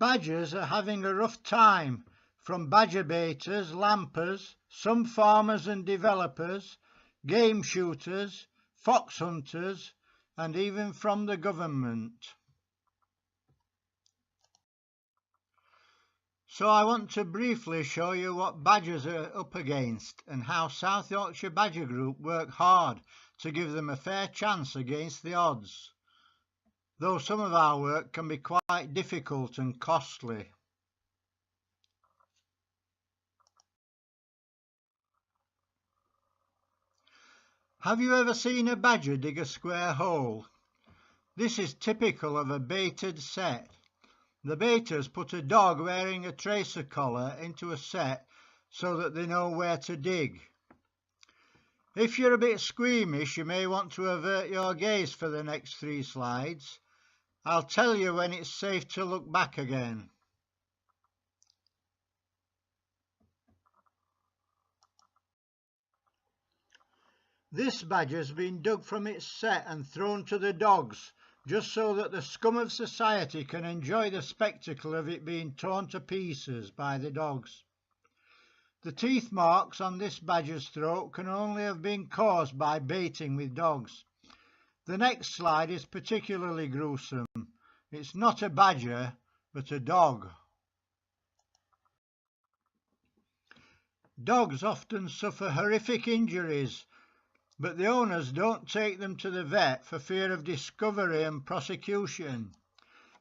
Badgers are having a rough time from badger baiters, lampers, some farmers and developers, game shooters, fox hunters, and even from the government. So I want to briefly show you what badgers are up against and how South Yorkshire Badger Group work hard to give them a fair chance against the odds, though some of our work can be quite difficult and costly. Have you ever seen a badger dig a square hole? This is typical of a baited set. The baiters put a dog wearing a tracer collar into a set so that they know where to dig. If you're a bit squeamish, you may want to avert your gaze for the next 3 slides. I'll tell you when it's safe to look back again. This badger's been dug from its set and thrown to the dogs, just so that the scum of society can enjoy the spectacle of it being torn to pieces by the dogs. The teeth marks on this badger's throat can only have been caused by baiting with dogs. The next slide is particularly gruesome. It's not a badger, but a dog. Dogs often suffer horrific injuries, but the owners don't take them to the vet for fear of discovery and prosecution.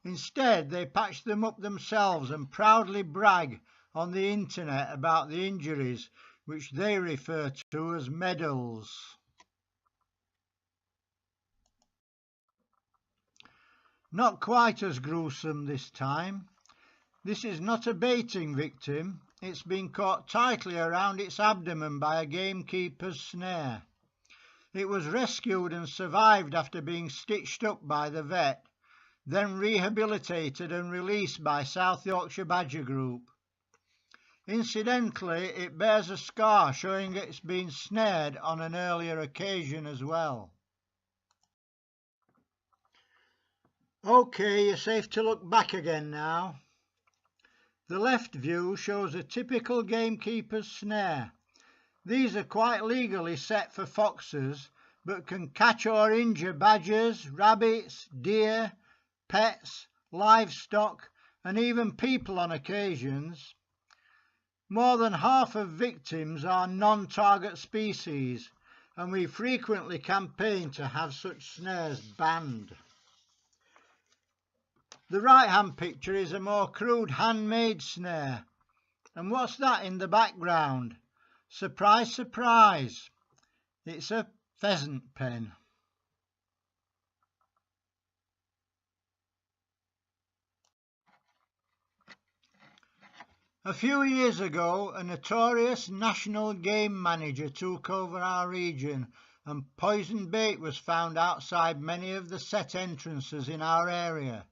Instead, they patch them up themselves and proudly brag on the internet about the injuries, which they refer to as medals. Not quite as gruesome this time. This is not a baiting victim. It's been caught tightly around its abdomen by a gamekeeper's snare. It was rescued and survived after being stitched up by the vet, then rehabilitated and released by South Yorkshire Badger Group. Incidentally, it bears a scar showing it's been snared on an earlier occasion as well. Okay, you're safe to look back again now. The left view shows a typical gamekeeper's snare. These are quite legally set for foxes, but can catch or injure badgers, rabbits, deer, pets, livestock, and even people on occasions. More than half of victims are non-target species, and we frequently campaign to have such snares banned. The right-hand picture is a more crude handmade snare. And what's that in the background? Surprise, surprise, it's a pheasant pen. A few years ago, a notorious national game manager took over our region and poisoned bait was found outside many of the set entrances in our area.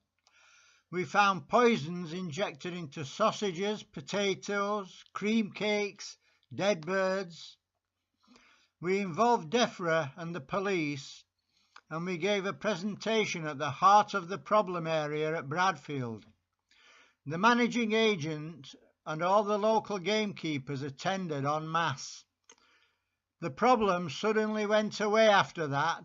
We found poisons injected into sausages, potatoes, cream cakes, dead birds. We involved DEFRA and the police, and we gave a presentation at the heart of the problem area at Bradfield. The managing agent and all the local gamekeepers attended en masse. The problem suddenly went away after that,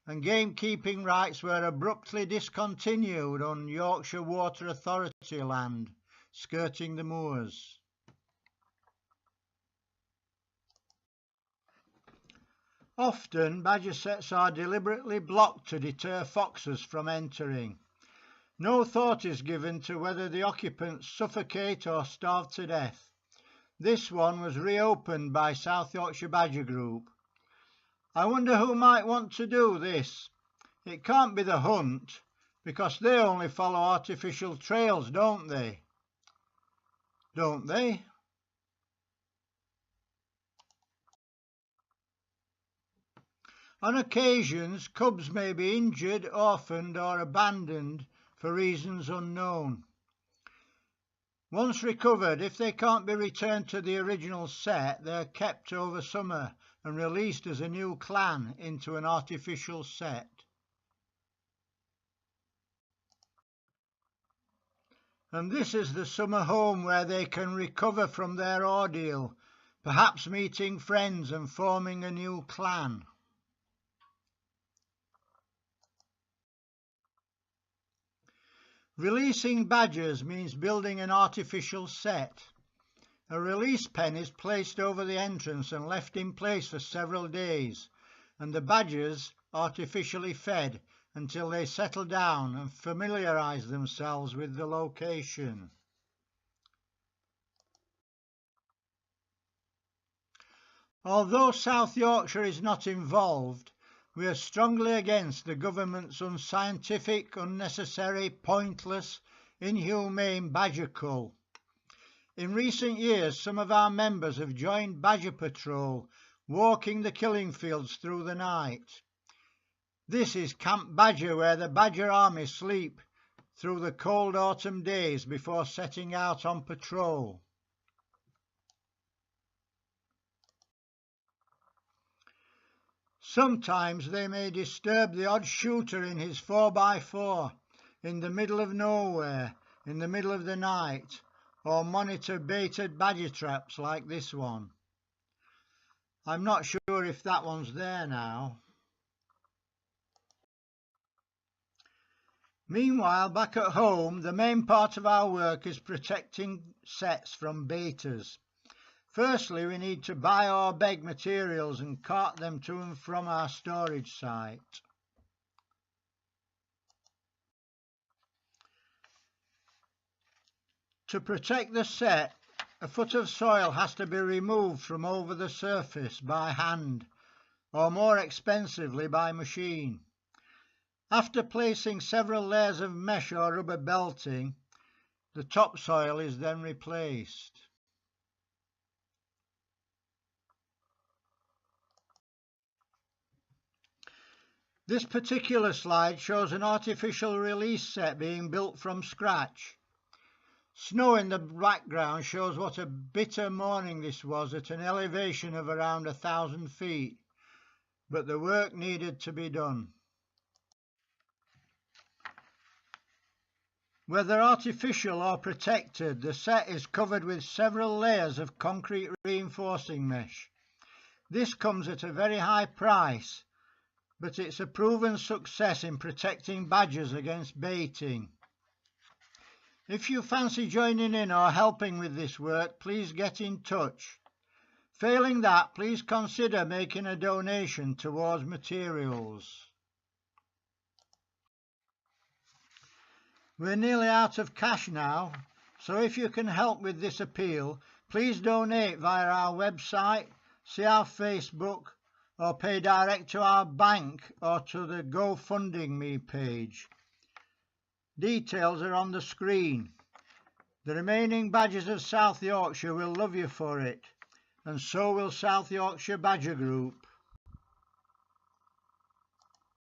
and gamekeeping rights were abruptly discontinued on Yorkshire Water Authority land, skirting the moors. Often, badger sets are deliberately blocked to deter foxes from entering. No thought is given to whether the occupants suffocate or starve to death. This one was reopened by South Yorkshire Badger Group. I wonder who might want to do this. It can't be the hunt, because they only follow artificial trails, don't they? Don't they? On occasions, cubs may be injured, orphaned or abandoned for reasons unknown. Once recovered, if they can't be returned to the original set, they're kept over summer and released as a new clan into an artificial set. and this is the summer home where they can recover from their ordeal, perhaps meeting friends and forming a new clan. Releasing badgers means building an artificial set. A release pen is placed over the entrance and left in place for several days, and the badgers artificially fed until they settle down and familiarise themselves with the location. Although South Yorkshire is not involved, we are strongly against the government's unscientific, unnecessary, pointless, inhumane badger cull. In recent years, some of our members have joined Badger Patrol, walking the killing fields through the night. This is Camp Badger, where the Badger Army sleep through the cold autumn days before setting out on patrol. Sometimes they may disturb the odd shooter in his 4x4 in the middle of nowhere, in the middle of the night, or monitor baited badger traps like this one. I'm not sure if that one's there now. Meanwhile, back at home, the main part of our work is protecting sets from baiters. Firstly, we need to buy or beg materials and cart them to and from our storage site. To protect the set, a foot of soil has to be removed from over the surface by hand, or more expensively by machine. After placing several layers of mesh or rubber belting, the topsoil is then replaced. This particular slide shows an artificial release set being built from scratch. Snow in the background shows what a bitter morning this was at an elevation of around 1,000 feet, but the work needed to be done. Whether artificial or protected, the set is covered with several layers of concrete reinforcing mesh. This comes at a very high price, but it's a proven success in protecting badgers against baiting. If you fancy joining in or helping with this work, please get in touch. Failing that, please consider making a donation towards materials. We're nearly out of cash now, so if you can help with this appeal, please donate via our website, see our Facebook, or pay direct to our bank or to the GoFundMe page. Details are on the screen. The remaining badgers of South Yorkshire will love you for it, and so will South Yorkshire Badger Group.